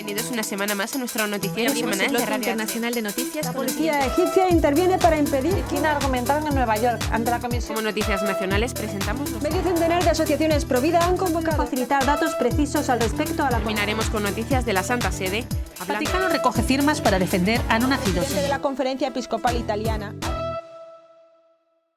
Bienvenidos una semana más a nuestro noticiero semanal de Radio Internacional de Noticias. La policía egipcia interviene para impedir China argumentaron en Nueva York ante la comisión. Como noticias nacionales presentamos Medio centenar de asociaciones Provida han convocado a facilitar datos precisos al respecto a la... Terminaremos con noticias de la Santa Sede. El Vaticano recoge firmas para defender a no nacidos. de la Conferencia Episcopal Italiana.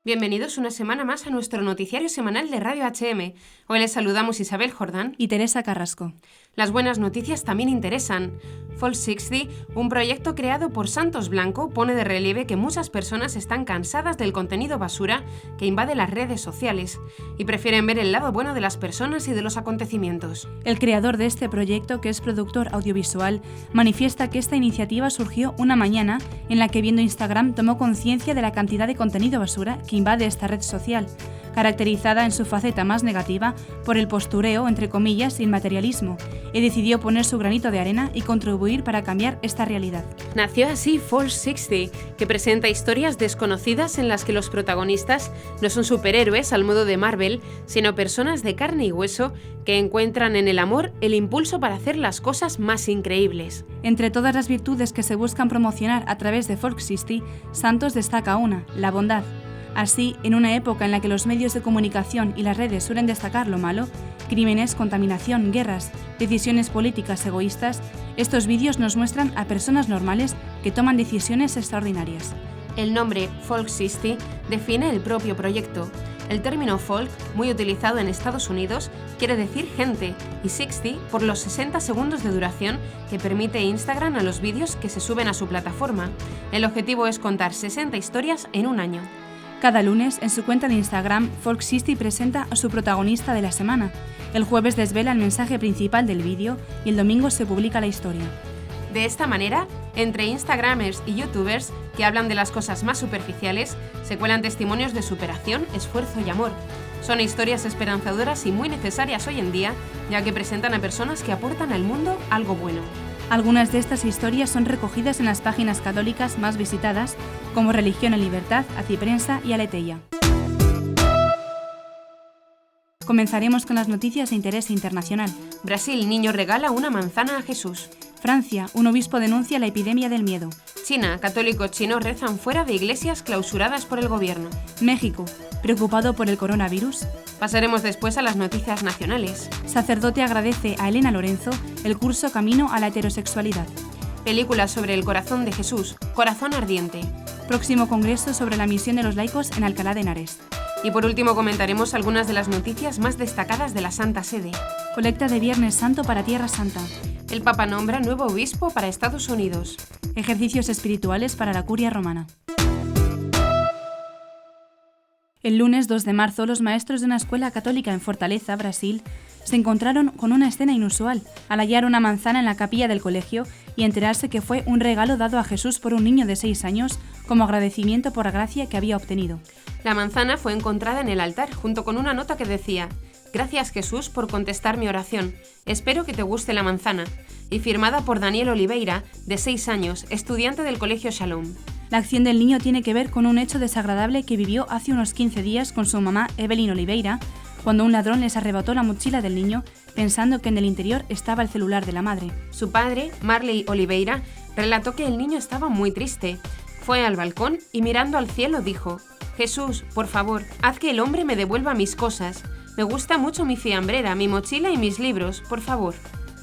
Bienvenidos una semana más a nuestro noticiario semanal de Radio HM. Hoy les saludamos Isabel Jordán y Teresa Carrasco. Las buenas noticias también interesan. Folk 60, un proyecto creado por Santos Blanco, pone de relieve que muchas personas están cansadas del contenido basura que invade las redes sociales y prefieren ver el lado bueno de las personas y de los acontecimientos. El creador de este proyecto, que es productor audiovisual, manifiesta que esta iniciativa surgió una mañana en la que, viendo Instagram, tomó conciencia de la cantidad de contenido basura que invade esta red social, caracterizada en su faceta más negativa por el postureo, entre comillas, y el materialismo, y decidió poner su granito de arena y contribuir para cambiar esta realidad. Nació así Folk 60, que presenta historias desconocidas en las que los protagonistas no son superhéroes al modo de Marvel, sino personas de carne y hueso que encuentran en el amor el impulso para hacer las cosas más increíbles. Entre todas las virtudes que se buscan promocionar a través de Folk 60, Santos destaca una, la bondad. Así, en una época en la que los medios de comunicación y las redes suelen destacar lo malo, crímenes, contaminación, guerras, decisiones políticas egoístas, estos vídeos nos muestran a personas normales que toman decisiones extraordinarias. El nombre Folk 60 define el propio proyecto. El término folk, muy utilizado en Estados Unidos, quiere decir gente, y 60 por los 60 segundos de duración que permite Instagram a los vídeos que se suben a su plataforma. El objetivo es contar 60 historias en un año. Cada lunes, en su cuenta de Instagram, Folk 60 presenta a su protagonista de la semana. El jueves desvela el mensaje principal del vídeo y el domingo se publica la historia. De esta manera, entre Instagramers y YouTubers que hablan de las cosas más superficiales, se cuelan testimonios de superación, esfuerzo y amor. Son historias esperanzadoras y muy necesarias hoy en día, ya que presentan a personas que aportan al mundo algo bueno. Algunas de estas historias son recogidas en las páginas católicas más visitadas, como Religión en Libertad, Aciprensa y Aleteia. Comenzaremos con las noticias de interés internacional. Brasil, niño regala una manzana a Jesús. Francia, un obispo denuncia la epidemia del miedo. China, católicos chinos rezan fuera de iglesias clausuradas por el gobierno. México, preocupado por el coronavirus. Pasaremos después a las noticias nacionales. Sacerdote agradece a Elena Lorenzo el curso Camino a la heterosexualidad. Película sobre el corazón de Jesús, Corazón ardiente. Próximo congreso sobre la misión de los laicos en Alcalá de Henares. Y por último comentaremos algunas de las noticias más destacadas de la Santa Sede. Colecta de Viernes Santo para Tierra Santa. El Papa nombra nuevo obispo para Estados Unidos. Ejercicios espirituales para la Curia Romana. El lunes 2 de marzo, los maestros de una escuela católica en Fortaleza, Brasil, se encontraron con una escena inusual al hallar una manzana en la capilla del colegio y enterarse que fue un regalo dado a Jesús por un niño de 6 años como agradecimiento por la gracia que había obtenido. La manzana fue encontrada en el altar junto con una nota que decía: «Gracias Jesús por contestar mi oración. Espero que te guste la manzana», y firmada por Daniel Oliveira, de 6 años, estudiante del Colegio Shalom. La acción del niño tiene que ver con un hecho desagradable que vivió hace unos 15 días con su mamá, Evelyn Oliveira, cuando un ladrón les arrebató la mochila del niño pensando que en el interior estaba el celular de la madre. Su padre, Marley Oliveira, relató que el niño estaba muy triste. Fue al balcón y mirando al cielo dijo: «Jesús, por favor, haz que el hombre me devuelva mis cosas. Me gusta mucho mi fiambrera, mi mochila y mis libros, por favor».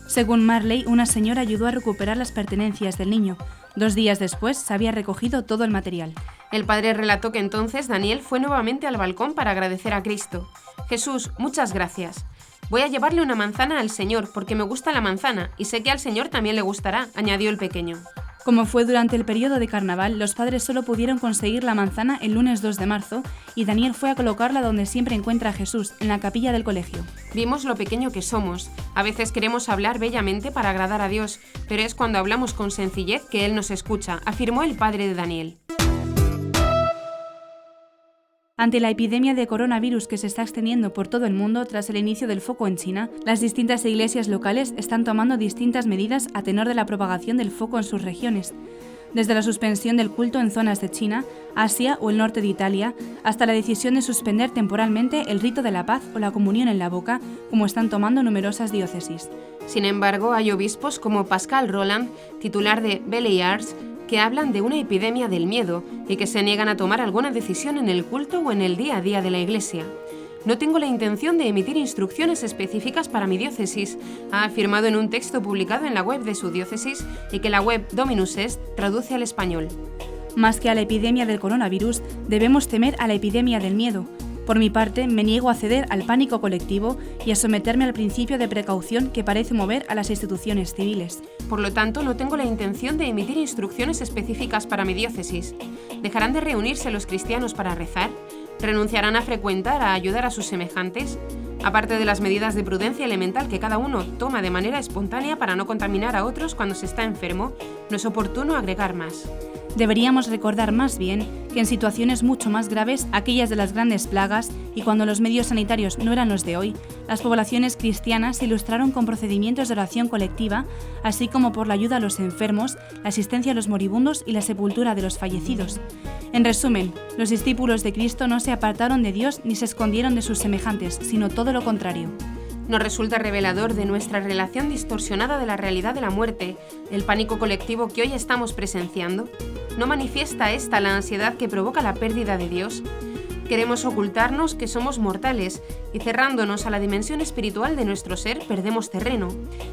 Según Marley, una señora ayudó a recuperar las pertenencias del niño. 2 días después se había recogido todo el material. El padre relató que entonces Daniel fue nuevamente al balcón para agradecer a Cristo. «Jesús, muchas gracias. Voy a llevarle una manzana al Señor porque me gusta la manzana y sé que al Señor también le gustará», añadió el pequeño. Como fue durante el periodo de carnaval, los padres solo pudieron conseguir la manzana el lunes 2 de marzo y Daniel fue a colocarla donde siempre encuentra a Jesús, en la capilla del colegio. Vimos lo pequeño que somos. A veces queremos hablar bellamente para agradar a Dios, pero es cuando hablamos con sencillez que Él nos escucha, afirmó el padre de Daniel. Ante la epidemia de coronavirus que se está extendiendo por todo el mundo tras el inicio del foco en China, las distintas iglesias locales están tomando distintas medidas a tenor de la propagación del foco en sus regiones. desde la suspensión del culto en zonas de China, Asia o el norte de Italia, hasta la decisión de suspender temporalmente el rito de la paz o la comunión en la boca, como están tomando numerosas diócesis. Sin embargo, hay obispos como Pascal Roland, titular de Belliards, que hablan de una epidemia del miedo y que se niegan a tomar alguna decisión en el culto o en el día a día de la Iglesia. No tengo la intención de emitir instrucciones específicas para mi diócesis, ha afirmado en un texto publicado en la web de su diócesis y que la web Dominus Est traduce al español. Más que a la epidemia del coronavirus, debemos temer a la epidemia del miedo. Por mi parte, me niego a ceder al pánico colectivo y a someterme al principio de precaución que parece mover a las instituciones civiles. Por lo tanto, no tengo la intención de emitir instrucciones específicas para mi diócesis. ¿Dejarán de reunirse los cristianos para rezar? ¿Renunciarán a frecuentar, a ayudar a sus semejantes? Aparte de las medidas de prudencia elemental que cada uno toma de manera espontánea para no contaminar a otros cuando se está enfermo, no es oportuno agregar más. Deberíamos recordar más bien que en situaciones mucho más graves, aquellas de las grandes plagas, y cuando los medios sanitarios no eran los de hoy, las poblaciones cristianas se ilustraron con procedimientos de oración colectiva, así como por la ayuda a los enfermos, la asistencia a los moribundos y la sepultura de los fallecidos. En resumen, los discípulos de Cristo no se apartaron de Dios ni se escondieron de sus semejantes, sino todo lo contrario. Nos resulta revelador de nuestra relación distorsionada de la realidad de la muerte, el pánico colectivo que hoy estamos presenciando. ¿No manifiesta esta la ansiedad que provoca la pérdida de Dios? Queremos ocultarnos que somos mortales y cerrándonos a la dimensión espiritual de nuestro ser perdemos terreno.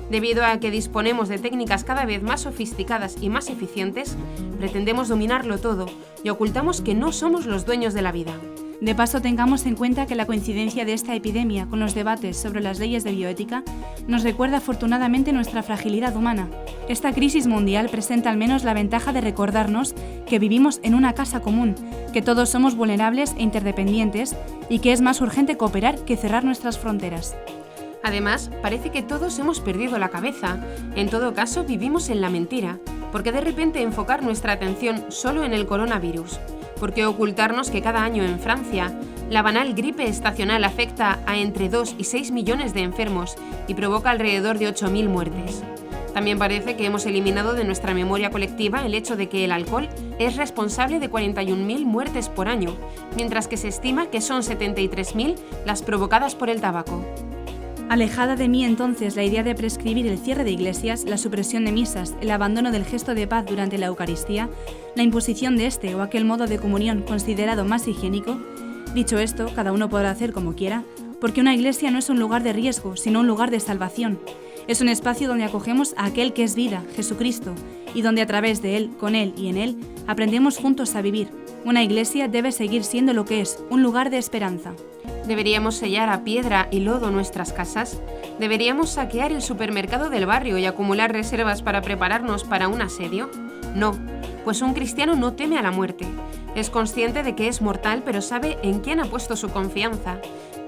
Debido a que disponemos de técnicas cada vez más sofisticadas y más eficientes, pretendemos dominarlo todo y ocultamos que no somos los dueños de la vida. De paso, tengamos en cuenta que la coincidencia de esta epidemia con los debates sobre las leyes de bioética nos recuerda afortunadamente nuestra fragilidad humana. Esta crisis mundial presenta al menos la ventaja de recordarnos que vivimos en una casa común, que todos somos vulnerables e interdependientes y que es más urgente cooperar que cerrar nuestras fronteras. Además, parece que todos hemos perdido la cabeza. En todo caso, vivimos en la mentira. ¿Por qué de repente enfocar nuestra atención solo en el coronavirus? ¿Por qué ocultarnos que cada año en Francia la banal gripe estacional afecta a entre 2 y 6 millones de enfermos y provoca alrededor de 8.000 muertes? También parece que hemos eliminado de nuestra memoria colectiva el hecho de que el alcohol es responsable de 41.000 muertes por año, mientras que se estima que son 73.000 las provocadas por el tabaco. Alejada de mí entonces la idea de prescribir el cierre de iglesias, la supresión de misas, el abandono del gesto de paz durante la Eucaristía, la imposición de este o aquel modo de comunión considerado más higiénico. Dicho esto, cada uno podrá hacer como quiera, porque una iglesia no es un lugar de riesgo, sino un lugar de salvación. Es un espacio donde acogemos a aquel que es vida, Jesucristo, y donde a través de Él, con Él y en Él, aprendemos juntos a vivir. Una iglesia debe seguir siendo lo que es, un lugar de esperanza. ¿Deberíamos sellar a piedra y lodo nuestras casas? ¿Deberíamos saquear el supermercado del barrio y acumular reservas para prepararnos para un asedio? No, pues un cristiano no teme a la muerte. Es consciente de que es mortal, pero sabe en quién ha puesto su confianza.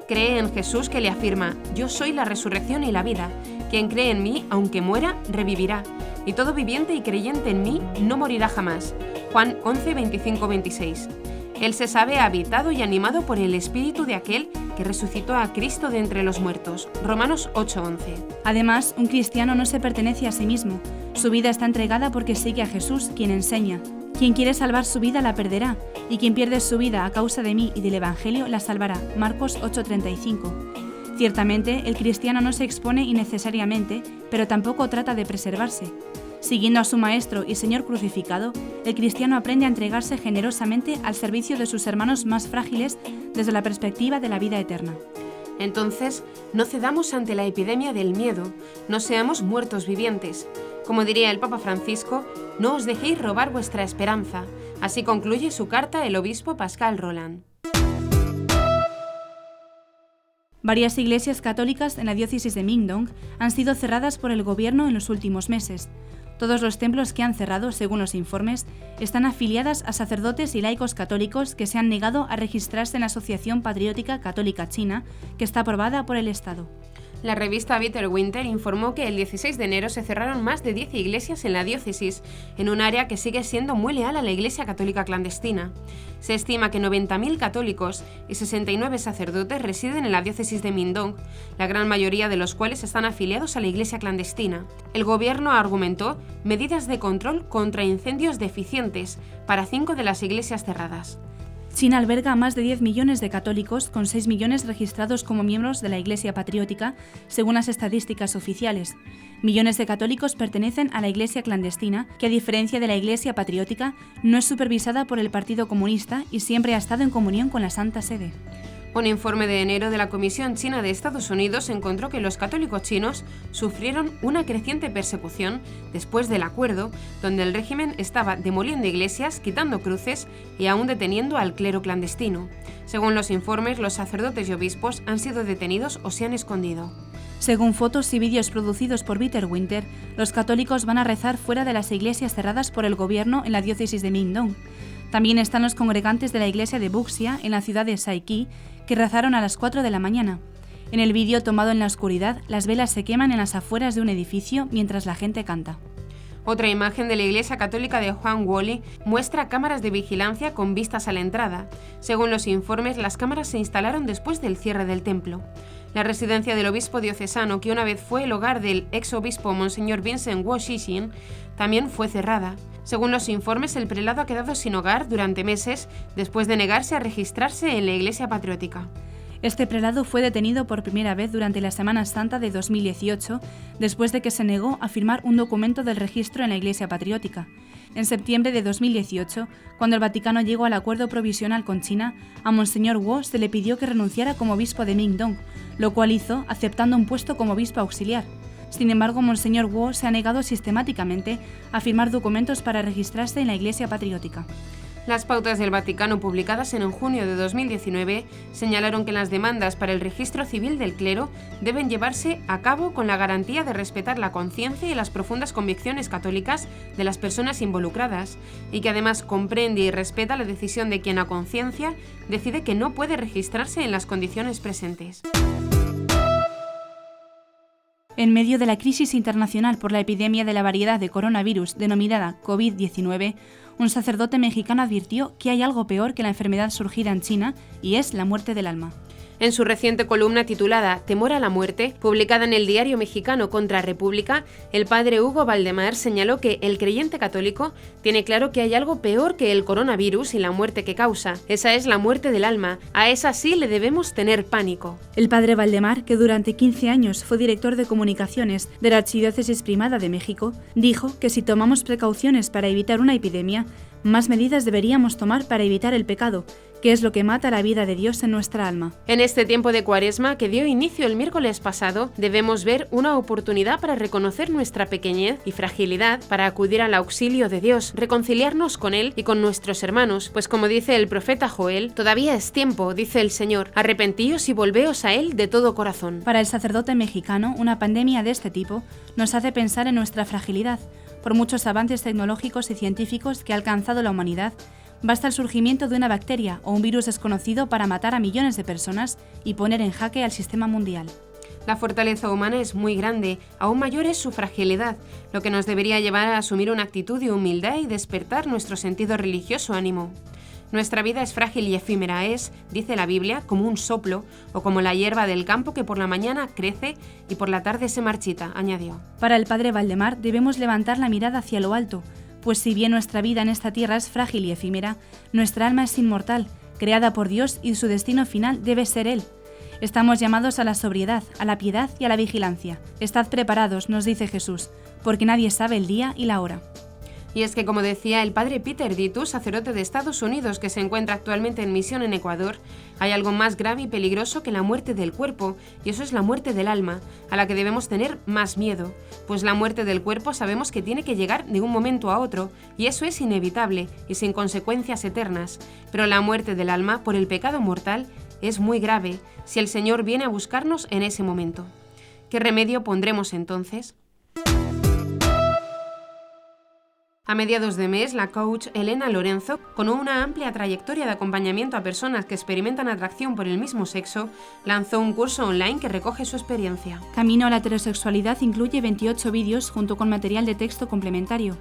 Cree en Jesús que le afirma: yo soy la resurrección y la vida. Quien cree en mí, aunque muera, revivirá. Y todo viviente y creyente en mí no morirá jamás. Juan 11, 25, 26. Él se sabe habitado y animado por el espíritu de aquel que resucitó a Cristo de entre los muertos. Romanos 8:11. Además, un cristiano no se pertenece a sí mismo. Su vida está entregada porque sigue a Jesús, quien enseña: quien quiere salvar su vida la perderá, y quien pierde su vida a causa de mí y del Evangelio la salvará. Marcos 8:35. Ciertamente, el cristiano no se expone innecesariamente, pero tampoco trata de preservarse. Siguiendo a su Maestro y Señor crucificado, el cristiano aprende a entregarse generosamente al servicio de sus hermanos más frágiles desde la perspectiva de la vida eterna. Entonces, no cedamos ante la epidemia del miedo, no seamos muertos vivientes. Como diría el Papa Francisco, no os dejéis robar vuestra esperanza. Así concluye su carta el obispo Pascal Roland. Varias iglesias católicas en la diócesis de Mingdong han sido cerradas por el gobierno en los últimos meses. Todos los templos que han cerrado, según los informes, están afiliadas a sacerdotes y laicos católicos que se han negado a registrarse en la Asociación Patriótica Católica China, que está aprobada por el Estado. La revista Bitter Winter informó que el 16 de enero se cerraron más de 10 iglesias en la diócesis, en un área que sigue siendo muy leal a la Iglesia Católica clandestina. Se estima que 90.000 católicos y 69 sacerdotes residen en la diócesis de Mindong, la gran mayoría de los cuales están afiliados a la Iglesia clandestina. El gobierno argumentó medidas de control contra incendios deficientes para 5 de las iglesias cerradas. China alberga a más de 10 millones de católicos, con 6 millones registrados como miembros de la Iglesia Patriótica, según las estadísticas oficiales. Millones de católicos pertenecen a la Iglesia clandestina, que a diferencia de la Iglesia Patriótica, no es supervisada por el Partido Comunista y siempre ha estado en comunión con la Santa Sede. Un informe de enero de la Comisión China de Estados Unidos encontró que los católicos chinos sufrieron una creciente persecución después del acuerdo, donde el régimen estaba demoliendo iglesias, quitando cruces y aún deteniendo al clero clandestino. Según los informes, los sacerdotes y obispos han sido detenidos o se han escondido. Según fotos y vídeos producidos por Bitter Winter, los católicos van a rezar fuera de las iglesias cerradas por el gobierno en la diócesis de Mindong. También están los congregantes de la iglesia de Buxia, en la ciudad de Saiki, que rezaron a las 4 de la mañana. En el vídeo tomado en la oscuridad, las velas se queman en las afueras de un edificio mientras la gente canta. Otra imagen de la Iglesia Católica de Huangwoli muestra cámaras de vigilancia con vistas a la entrada. Según los informes, las cámaras se instalaron después del cierre del templo. La residencia del obispo diocesano, que una vez fue el hogar del ex obispo Monseñor Vincent Guo Xixin, también fue cerrada. Según los informes, el prelado ha quedado sin hogar durante meses después de negarse a registrarse en la Iglesia Patriótica. Este prelado fue detenido por primera vez durante la Semana Santa de 2018, después de que se negó a firmar un documento del registro en la Iglesia Patriótica. En septiembre de 2018, cuando el Vaticano llegó al acuerdo provisional con China, a Monseñor Guo se le pidió que renunciara como obispo de Mindong, lo cual hizo aceptando un puesto como obispo auxiliar. Sin embargo, Monseñor Guo se ha negado sistemáticamente a firmar documentos para registrarse en la Iglesia Patriótica. Las pautas del Vaticano publicadas en junio de 2019 señalaron que las demandas para el registro civil del clero deben llevarse a cabo con la garantía de respetar la conciencia y las profundas convicciones católicas de las personas involucradas, y que además comprende y respeta la decisión de quien a conciencia decide que no puede registrarse en las condiciones presentes. En medio de la crisis internacional por la epidemia de la variedad de coronavirus denominada COVID-19, un sacerdote mexicano advirtió que hay algo peor que la enfermedad surgida en China, y es la muerte del alma. En su reciente columna titulada Temor a la muerte, publicada en el diario mexicano Contra República, el padre Hugo Valdemar señaló que el creyente católico tiene claro que hay algo peor que el coronavirus y la muerte que causa. Esa es la muerte del alma. A esa sí le debemos tener pánico. El padre Valdemar, que durante 15 años fue director de comunicaciones de la Archidiócesis Primada de México, dijo que si tomamos precauciones para evitar una epidemia, más medidas deberíamos tomar para evitar el pecado, que es lo que mata la vida de Dios en nuestra alma. En este tiempo de Cuaresma, que dio inicio el miércoles pasado, debemos ver una oportunidad para reconocer nuestra pequeñez y fragilidad, para acudir al auxilio de Dios, reconciliarnos con Él y con nuestros hermanos, pues como dice el profeta Joel, todavía es tiempo, dice el Señor, arrepentíos y volveos a Él de todo corazón. Para el sacerdote mexicano, una pandemia de este tipo nos hace pensar en nuestra fragilidad. Por muchos avances tecnológicos y científicos que ha alcanzado la humanidad, basta el surgimiento de una bacteria o un virus desconocido para matar a millones de personas y poner en jaque al sistema mundial. La fortaleza humana es muy grande, aún mayor es su fragilidad, lo que nos debería llevar a asumir una actitud de humildad y despertar nuestro sentido religioso ánimo. Nuestra vida es frágil y efímera, es, dice la Biblia, como un soplo o como la hierba del campo que por la mañana crece y por la tarde se marchita, añadió. Para el padre Valdemar debemos levantar la mirada hacia lo alto, pues si bien nuestra vida en esta tierra es frágil y efímera, nuestra alma es inmortal, creada por Dios, y su destino final debe ser Él. Estamos llamados a la sobriedad, a la piedad y a la vigilancia. Estad preparados, nos dice Jesús, porque nadie sabe el día y la hora. Y es que, como decía el padre Peter Ditu, sacerdote de Estados Unidos que se encuentra actualmente en misión en Ecuador, hay algo más grave y peligroso que la muerte del cuerpo, y eso es la muerte del alma, a la que debemos tener más miedo, pues la muerte del cuerpo sabemos que tiene que llegar de un momento a otro, y eso es inevitable y sin consecuencias eternas, pero la muerte del alma por el pecado mortal es muy grave si el Señor viene a buscarnos en ese momento. ¿Qué remedio pondremos entonces? A mediados de mes, la coach Elena Lorenzo, con una amplia trayectoria de acompañamiento a personas que experimentan atracción por el mismo sexo, lanzó un curso online que recoge su experiencia. Camino a la heterosexualidad incluye 28 vídeos junto con material de texto complementario.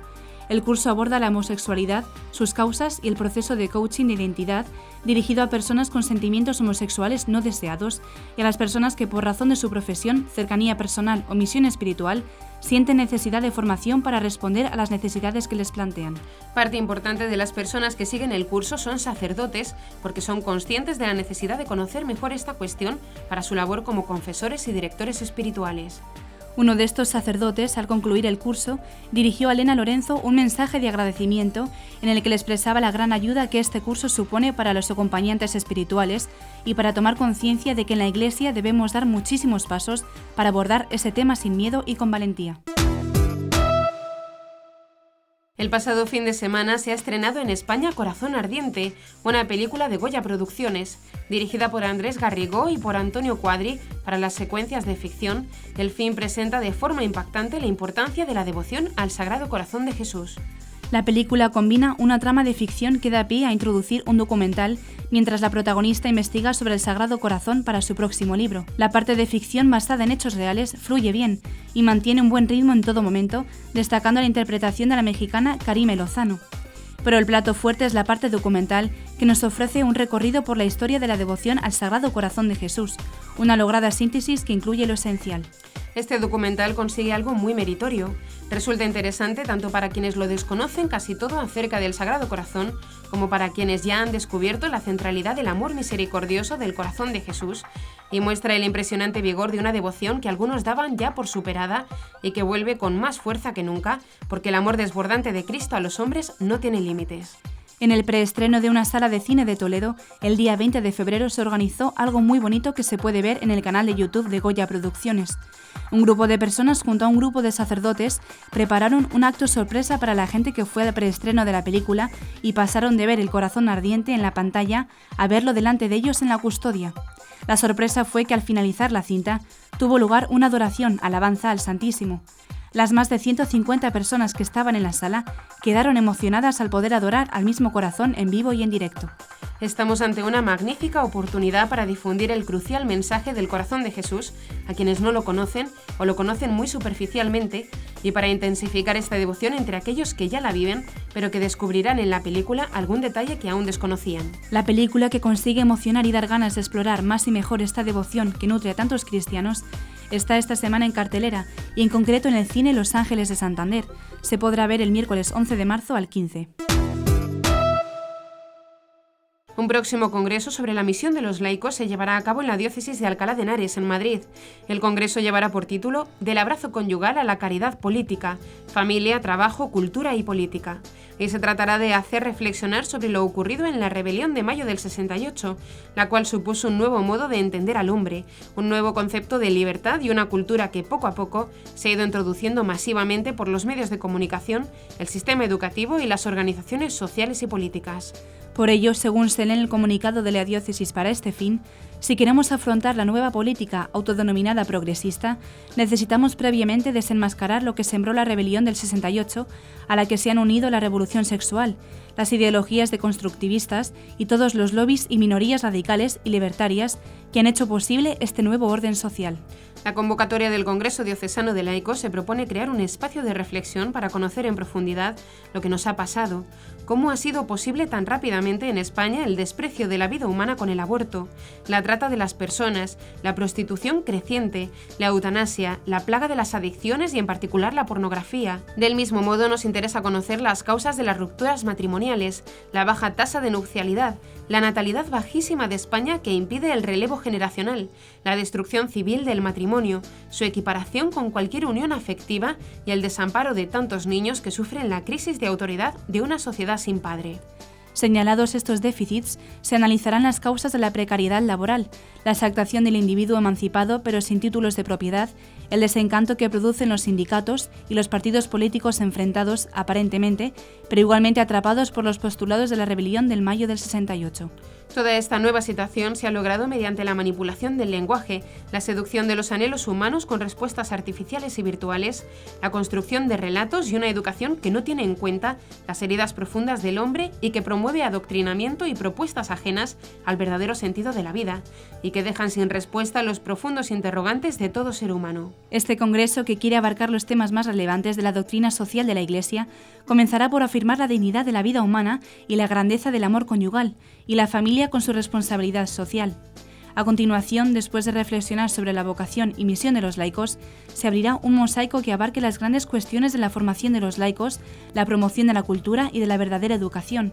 El curso aborda la homosexualidad, sus causas y el proceso de coaching de identidad, dirigido a personas con sentimientos homosexuales no deseados y a las personas que por razón de su profesión, cercanía personal o misión espiritual, sienten necesidad de formación para responder a las necesidades que les plantean. Parte importante de las personas que siguen el curso son sacerdotes, porque son conscientes de la necesidad de conocer mejor esta cuestión para su labor como confesores y directores espirituales. Uno de estos sacerdotes, al concluir el curso, dirigió a Elena Lorenzo un mensaje de agradecimiento en el que le expresaba la gran ayuda que este curso supone para los acompañantes espirituales y para tomar conciencia de que en la Iglesia debemos dar muchísimos pasos para abordar ese tema sin miedo y con valentía. El pasado fin de semana se ha estrenado en España Corazón Ardiente, una película de Goya Producciones, dirigida por Andrés Garrigó y por Antonio Cuadri. Para las secuencias de ficción, el film presenta de forma impactante la importancia de la devoción al Sagrado Corazón de Jesús. La película combina una trama de ficción que da pie a introducir un documental, mientras la protagonista investiga sobre el Sagrado Corazón para su próximo libro. La parte de ficción basada en hechos reales fluye bien y mantiene un buen ritmo en todo momento, destacando la interpretación de la mexicana Karime Lozano. Pero el plato fuerte es la parte documental, que nos ofrece un recorrido por la historia de la devoción al Sagrado Corazón de Jesús, una lograda síntesis que incluye lo esencial. Este documental consigue algo muy meritorio. Resulta interesante tanto para quienes lo desconocen casi todo acerca del Sagrado Corazón, como para quienes ya han descubierto la centralidad del amor misericordioso del corazón de Jesús, y muestra el impresionante vigor de una devoción que algunos daban ya por superada y que vuelve con más fuerza que nunca, porque el amor desbordante de Cristo a los hombres no tiene límites. En el preestreno de una sala de cine de Toledo, el día 20 de febrero se organizó algo muy bonito que se puede ver en el canal de YouTube de Goya Producciones. Un grupo de personas junto a un grupo de sacerdotes prepararon un acto sorpresa para la gente que fue al preestreno de la película y pasaron de ver el corazón ardiente en la pantalla a verlo delante de ellos en la custodia. La sorpresa fue que al finalizar la cinta tuvo lugar una adoración, alabanza al Santísimo. Las más de 150 personas que estaban en la sala quedaron emocionadas al poder adorar al mismo corazón en vivo y en directo. Estamos ante una magnífica oportunidad para difundir el crucial mensaje del corazón de Jesús a quienes no lo conocen o lo conocen muy superficialmente, y para intensificar esta devoción entre aquellos que ya la viven, pero que descubrirán en la película algún detalle que aún desconocían. La película, que consigue emocionar y dar ganas de explorar más y mejor esta devoción que nutre a tantos cristianos, está esta semana en cartelera y en concreto en el cine Los Ángeles de Santander. Se podrá ver el miércoles 11 de marzo al 15. Un próximo congreso sobre la misión de los laicos se llevará a cabo en la diócesis de Alcalá de Henares, en Madrid. El congreso llevará por título Del abrazo conyugal a la caridad política, familia, trabajo, cultura y política. Y se tratará de hacer reflexionar sobre lo ocurrido en la rebelión de mayo del 68, la cual supuso un nuevo modo de entender al hombre, un nuevo concepto de libertad y una cultura que poco a poco se ha ido introduciendo masivamente por los medios de comunicación, el sistema educativo y las organizaciones sociales y políticas. Por ello, según se lee en el comunicado de la diócesis para este fin, si queremos afrontar la nueva política autodenominada progresista, necesitamos previamente desenmascarar lo que sembró la rebelión del 68, a la que se han unido la revolución sexual, las ideologías deconstructivistas y todos los lobbies y minorías radicales y libertarias que han hecho posible este nuevo orden social. La convocatoria del Congreso Diocesano de Laicos se propone crear un espacio de reflexión para conocer en profundidad lo que nos ha pasado, cómo ha sido posible tan rápidamente en España el desprecio de la vida humana con el aborto, la trata de las personas, la prostitución creciente, la eutanasia, la plaga de las adicciones y en particular la pornografía. Del mismo modo nos interesa conocer las causas de las rupturas matrimoniales, la baja tasa de nupcialidad, la natalidad bajísima de España que impide el relevo generacional, la destrucción civil del matrimonio, su equiparación con cualquier unión afectiva y el desamparo de tantos niños que sufren la crisis de autoridad de una sociedad sin padre. Señalados estos déficits, se analizarán las causas de la precariedad laboral, la exaltación del individuo emancipado pero sin títulos de propiedad, el desencanto que producen los sindicatos y los partidos políticos enfrentados, aparentemente, pero igualmente atrapados por los postulados de la rebelión del mayo del 68. Toda esta nueva situación se ha logrado mediante la manipulación del lenguaje, la seducción de los anhelos humanos con respuestas artificiales y virtuales, la construcción de relatos y una educación que no tiene en cuenta las heridas profundas del hombre y que promueve adoctrinamiento y propuestas ajenas al verdadero sentido de la vida, y que dejan sin respuesta los profundos interrogantes de todo ser humano. Este congreso, que quiere abarcar los temas más relevantes de la doctrina social de la Iglesia, comenzará por afirmar la dignidad de la vida humana y la grandeza del amor conyugal, y la familia con su responsabilidad social. A continuación, después de reflexionar sobre la vocación y misión de los laicos, se abrirá un mosaico que abarque las grandes cuestiones de la formación de los laicos, la promoción de la cultura y de la verdadera educación.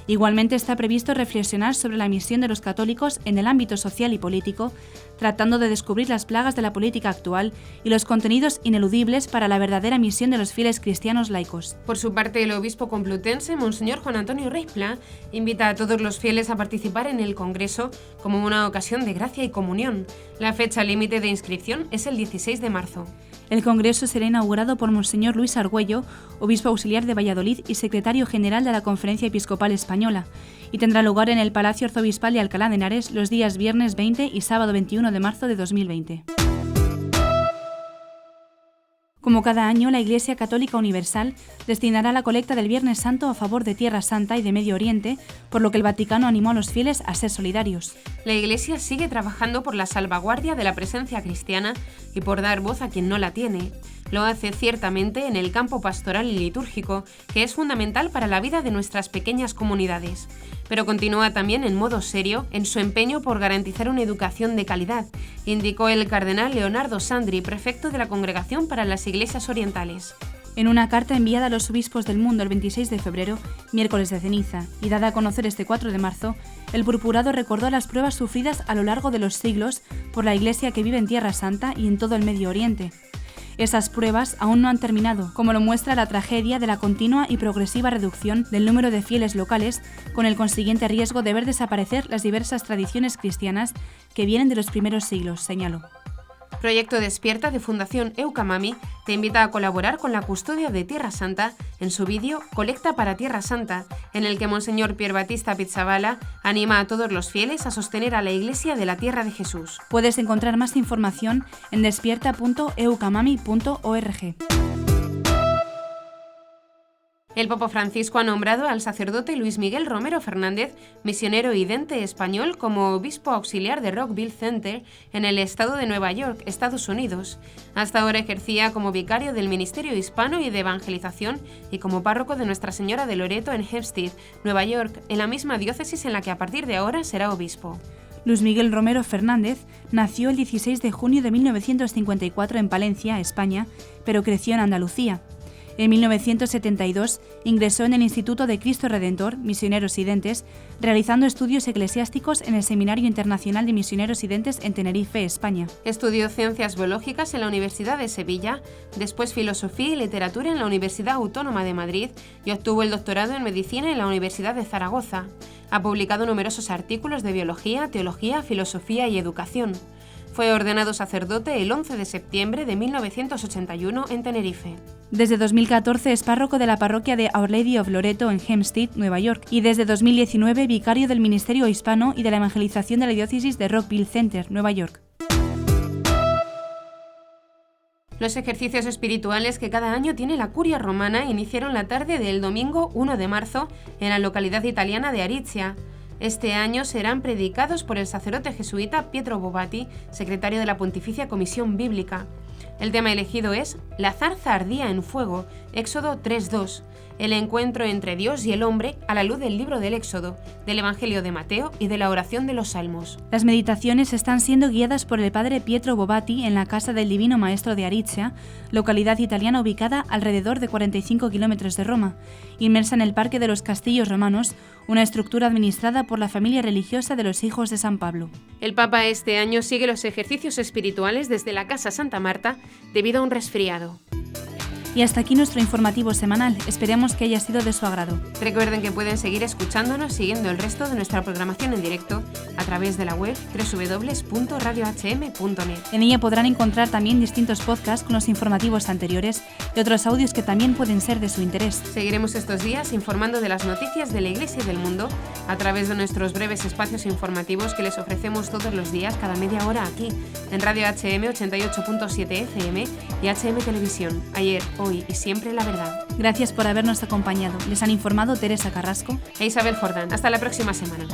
Igualmente está previsto reflexionar sobre la misión de los católicos en el ámbito social y político, tratando de descubrir las plagas de la política actual y los contenidos ineludibles para la verdadera misión de los fieles cristianos laicos. Por su parte, el obispo complutense, Monseñor Juan Antonio Rey Pla, invita a todos los fieles a participar en el Congreso como una ocasión de gracia y comunión. La fecha límite de inscripción es el 16 de marzo. El Congreso será inaugurado por Monseñor Luis Argüello, obispo auxiliar de Valladolid y secretario general de la Conferencia Episcopal Española, y tendrá lugar en el Palacio Arzobispal de Alcalá de Henares los días viernes 20 y sábado 21 de marzo de 2020. Como cada año, la Iglesia Católica Universal destinará la colecta del Viernes Santo a favor de Tierra Santa y de Medio Oriente, por lo que el Vaticano animó a los fieles a ser solidarios. La Iglesia sigue trabajando por la salvaguardia de la presencia cristiana y por dar voz a quien no la tiene. Lo hace ciertamente en el campo pastoral y litúrgico, que es fundamental para la vida de nuestras pequeñas comunidades, pero continúa también en modo serio en su empeño por garantizar una educación de calidad, indicó el cardenal Leonardo Sandri, prefecto de la Congregación para las Iglesias Orientales. En una carta enviada a los obispos del mundo el 26 de febrero, miércoles de ceniza, y dada a conocer este 4 de marzo, el purpurado recordó las pruebas sufridas a lo largo de los siglos por la Iglesia que vive en Tierra Santa y en todo el Medio Oriente. Esas pruebas aún no han terminado, como lo muestra la tragedia de la continua y progresiva reducción del número de fieles locales, con el consiguiente riesgo de ver desaparecer las diversas tradiciones cristianas que vienen de los primeros siglos, señaló. Proyecto Despierta de Fundación Eucamami te invita a colaborar con la custodia de Tierra Santa en su vídeo Colecta para Tierra Santa, en el que Monseñor Pier Battista Pizzaballa anima a todos los fieles a sostener a la Iglesia de la Tierra de Jesús. Puedes encontrar más información en despierta.eucamami.org. El Papa Francisco ha nombrado al sacerdote Luis Miguel Romero Fernández, misionero idente español, como obispo auxiliar de Rockville Center en el estado de Nueva York, Estados Unidos. Hasta ahora ejercía como vicario del Ministerio Hispano y de Evangelización y como párroco de Nuestra Señora de Loreto en Hempstead, Nueva York, en la misma diócesis en la que a partir de ahora será obispo. Luis Miguel Romero Fernández nació el 16 de junio de 1954 en Palencia, España, pero creció en Andalucía. En 1972 ingresó en el Instituto de Cristo Redentor, Misioneros Identes, realizando estudios eclesiásticos en el Seminario Internacional de Misioneros Identes en Tenerife, España. Estudió Ciencias Biológicas en la Universidad de Sevilla, después Filosofía y Literatura en la Universidad Autónoma de Madrid y obtuvo el doctorado en Medicina en la Universidad de Zaragoza. Ha publicado numerosos artículos de biología, teología, filosofía y educación. Fue ordenado sacerdote el 11 de septiembre de 1981 en Tenerife. Desde 2014 es párroco de la parroquia de Our Lady of Loreto en Hempstead, Nueva York, y desde 2019 vicario del Ministerio Hispano y de la Evangelización de la Diócesis de Rockville Center, Nueva York. Los ejercicios espirituales que cada año tiene la Curia Romana iniciaron la tarde del domingo 1 de marzo en la localidad italiana de Aricia. Este año serán predicados por el sacerdote jesuita Pietro Bobati, secretario de la Pontificia Comisión Bíblica. El tema elegido es La zarza ardía en fuego, Éxodo 3:2, el encuentro entre Dios y el hombre a la luz del libro del Éxodo, del Evangelio de Mateo y de la oración de los Salmos. Las meditaciones están siendo guiadas por el padre Pietro Bobati en la Casa del Divino Maestro de Aricia, localidad italiana ubicada alrededor de 45 kilómetros de Roma, inmersa en el Parque de los Castillos Romanos, una estructura administrada por la familia religiosa de los Hijos de San Pablo. El Papa este año sigue los ejercicios espirituales desde la Casa Santa Marta debido a un resfriado. Y hasta aquí nuestro informativo semanal. Esperemos que haya sido de su agrado. Recuerden que pueden seguir escuchándonos siguiendo el resto de nuestra programación en directo a través de la web www.radiohm.net. En ella podrán encontrar también distintos podcasts con los informativos anteriores y otros audios que también pueden ser de su interés. Seguiremos estos días informando de las noticias de la Iglesia y del mundo a través de nuestros breves espacios informativos que les ofrecemos todos los días, cada media hora aquí, en Radio HM 88.7 FM y HM Televisión. Ayer, hoy y siempre la verdad. Gracias por habernos acompañado. Les han informado Teresa Carrasco e Isabel Jordán. Hasta la próxima semana.